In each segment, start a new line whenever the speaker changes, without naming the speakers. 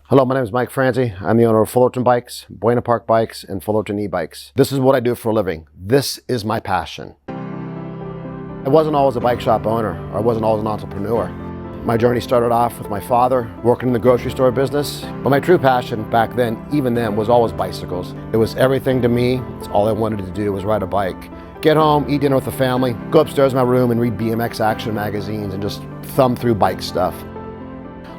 Hello, my name is Mike Franzi. I'm the owner of Fullerton Bikes, Buena Park Bikes, and Fullerton e-bikes. This is what I do for a living. This is my passion. I wasn't always a bike shop owner, or I wasn't always an entrepreneur. My journey started off with my father working in the grocery store business, but my true passion back then, even then, was always bicycles. It was everything to me. It's all I wanted to do was ride a bike. Get home, eat dinner with the family, go upstairs in my room and read BMX action magazines and just thumb through bike stuff.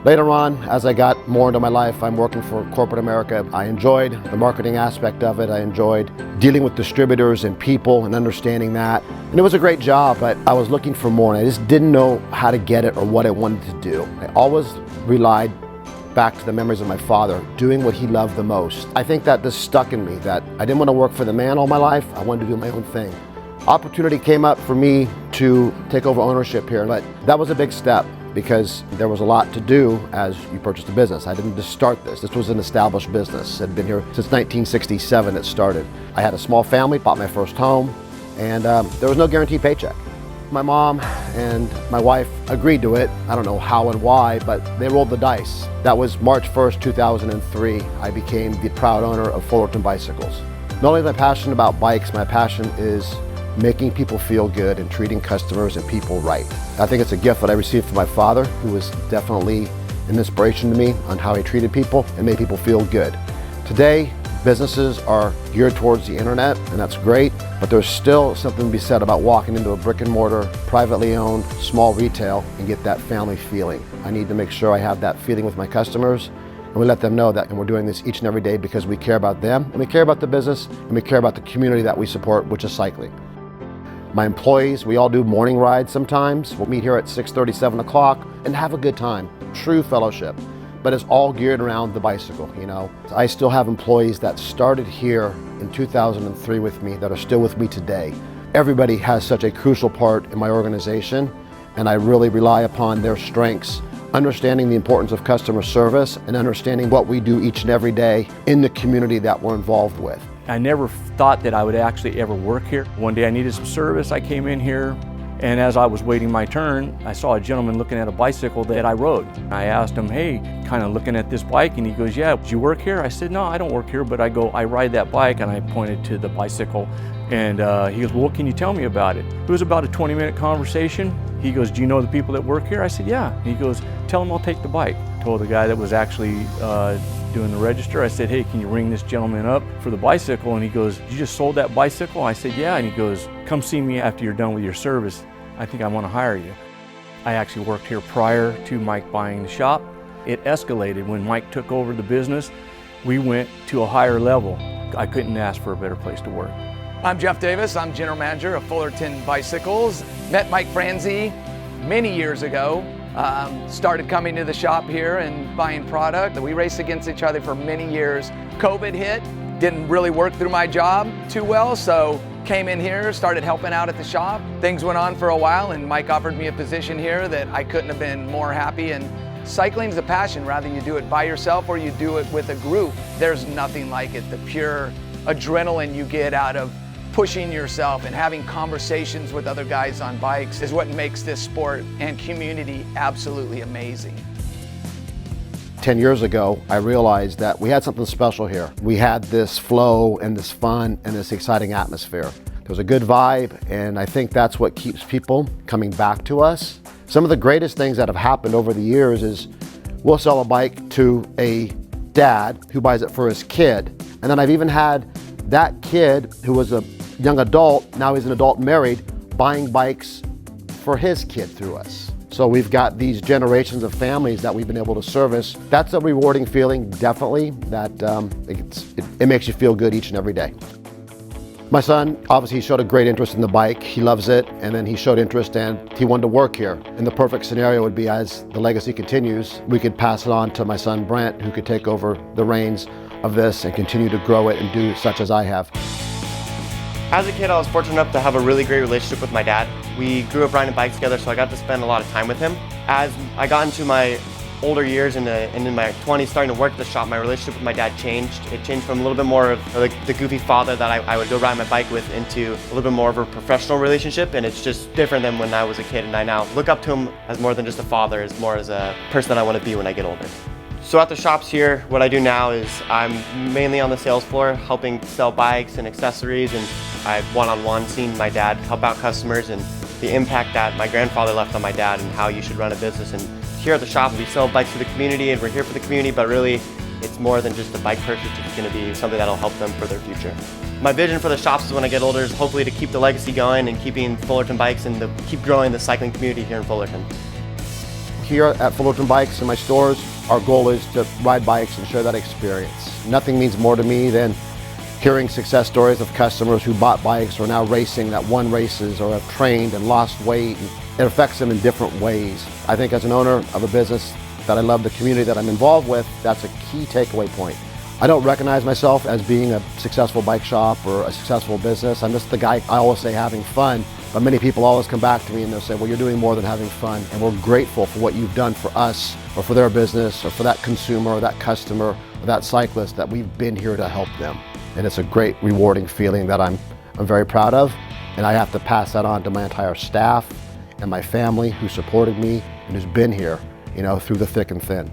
Later on, as I got more into my life, I'm working for corporate America. I enjoyed the marketing aspect of it. I enjoyed dealing with distributors and people and understanding that. And it was a great job, but I was looking for more and I just didn't know how to get it or what I wanted to do. I always relied back to the memories of my father, doing what he loved the most. I think that this stuck in me, that I didn't want to work for the man all my life. I wanted to do my own thing. Opportunity came up for me to take over ownership here, but that was a big step because there was a lot to do as you purchased a business. I didn't just start this. This was an established business. I'd been here since 1967 it started. I had a small family, bought my first home, and there was no guaranteed paycheck. My mom and my wife agreed to it. I don't know how and why, but they rolled the dice. That was March 1st, 2003. I became the proud owner of Fullerton Bicycles. Not only am I passionate about bikes, my passion is making people feel good and treating customers and people right. I think it's a gift that I received from my father, who was definitely an inspiration to me on how he treated people and made people feel good. Today, businesses are geared towards the internet, and that's great, but there's still something to be said about walking into a brick and mortar, privately owned, small retail and get that family feeling. I need to make sure I have that feeling with my customers, and we let them know that, and we're doing this each and every day because we care about them, and we care about the business, and we care about the community that we support, which is cycling. My employees, we all do morning rides sometimes. We'll meet here at 6:30, 7 o'clock and have a good time. True fellowship, but it's all geared around the bicycle, you know. I still have employees that started here in 2003 with me that are still with me today. Everybody has such a crucial part in my organization, and I really rely upon their strengths, understanding the importance of customer service and understanding what we do each and every day in the community that we're involved with.
I never thought that I would actually ever work here. One day I needed some service, I came in here, and as I was waiting my turn, I saw a gentleman looking at a bicycle that I rode. I asked him, hey, kind of looking at this bike, and he goes, yeah, do you work here? I said, no, I don't work here, but I ride that bike, and I pointed to the bicycle, and he goes, well, what can you tell me about it? It was about a 20-minute conversation. He goes, do you know the people that work here? I said, yeah. He goes, tell them I'll take the bike. Told the guy that was actually doing the register, I said, hey, can you ring this gentleman up for the bicycle? And he goes, you just sold that bicycle? I said, yeah. And he goes, come see me after you're done with your service. I think I want to hire you. I actually worked here prior to Mike buying the shop. It escalated when Mike took over the business. We went to a higher level. I couldn't ask for a better place to work.
I'm Jeff Davis. I'm general manager of Fullerton Bicycles. Met Mike Franzi many years ago. Started coming to the shop here and buying product. We raced against each other for many years. COVID hit, didn't really work through my job too well, so came in here, started helping out at the shop. Things went on for a while and Mike offered me a position here that I couldn't have been more happy. And cycling is a passion, whether you do it by yourself or you do it with a group. There's nothing like it. The pure adrenaline you get out of pushing yourself and having conversations with other guys on bikes is what makes this sport and community absolutely amazing.
10 years ago, I realized that we had something special here. We had this flow and this fun and this exciting atmosphere. There was a good vibe, and I think that's what keeps people coming back to us. Some of the greatest things that have happened over the years is we'll sell a bike to a dad who buys it for his kid. And then I've even had that kid who was a young adult, now he's an adult married, buying bikes for his kid through us. So we've got these generations of families that we've been able to service. That's a rewarding feeling, definitely, that it makes you feel good each and every day. My son, obviously, he showed a great interest in the bike. He loves it, and then he showed interest and he wanted to work here. And the perfect scenario would be, as the legacy continues, we could pass it on to my son Brent, who could take over the reins of this and continue to grow it and do such as I have.
As a kid, I was fortunate enough to have a really great relationship with my dad. We grew up riding bikes together, so I got to spend a lot of time with him. As I got into my older years and in my 20s, starting to work at the shop, my relationship with my dad changed. It changed from a little bit more of like the goofy father that I would go ride my bike with into a little bit more of a professional relationship, and it's just different than when I was a kid, and I now look up to him as more than just a father, as more as a person that I want to be when I get older. So at the shops here, what I do now is I'm mainly on the sales floor, helping sell bikes and accessories, and I've one-on-one seen my dad help out customers and the impact that my grandfather left on my dad and how you should run a business. And here at the shop, we sell bikes for the community, and we're here for the community, but really it's more than just a bike purchase. It's going to be something that'll help them for their future. My vision for the shops is when I get older is hopefully to keep the legacy going and keeping Fullerton bikes and to keep growing the cycling community here in Fullerton.
Here at Fullerton Bikes in my stores, our goal is to ride bikes and share that experience. Nothing means more to me than hearing success stories of customers who bought bikes or are now racing, that won races or have trained and lost weight. It affects them in different ways. I think as an owner of a business that I love the community that I'm involved with, that's a key takeaway point. I don't recognize myself as being a successful bike shop or a successful business. I'm just the guy, I always say, having fun. But many people always come back to me and they'll say, well, you're doing more than having fun. And we're grateful for what you've done for us or for their business or for that consumer or that customer or that cyclist, that we've been here to help them. And it's a great, rewarding feeling that I'm very proud of. And I have to pass that on to my entire staff and my family who supported me and who's been here, through the thick and thin.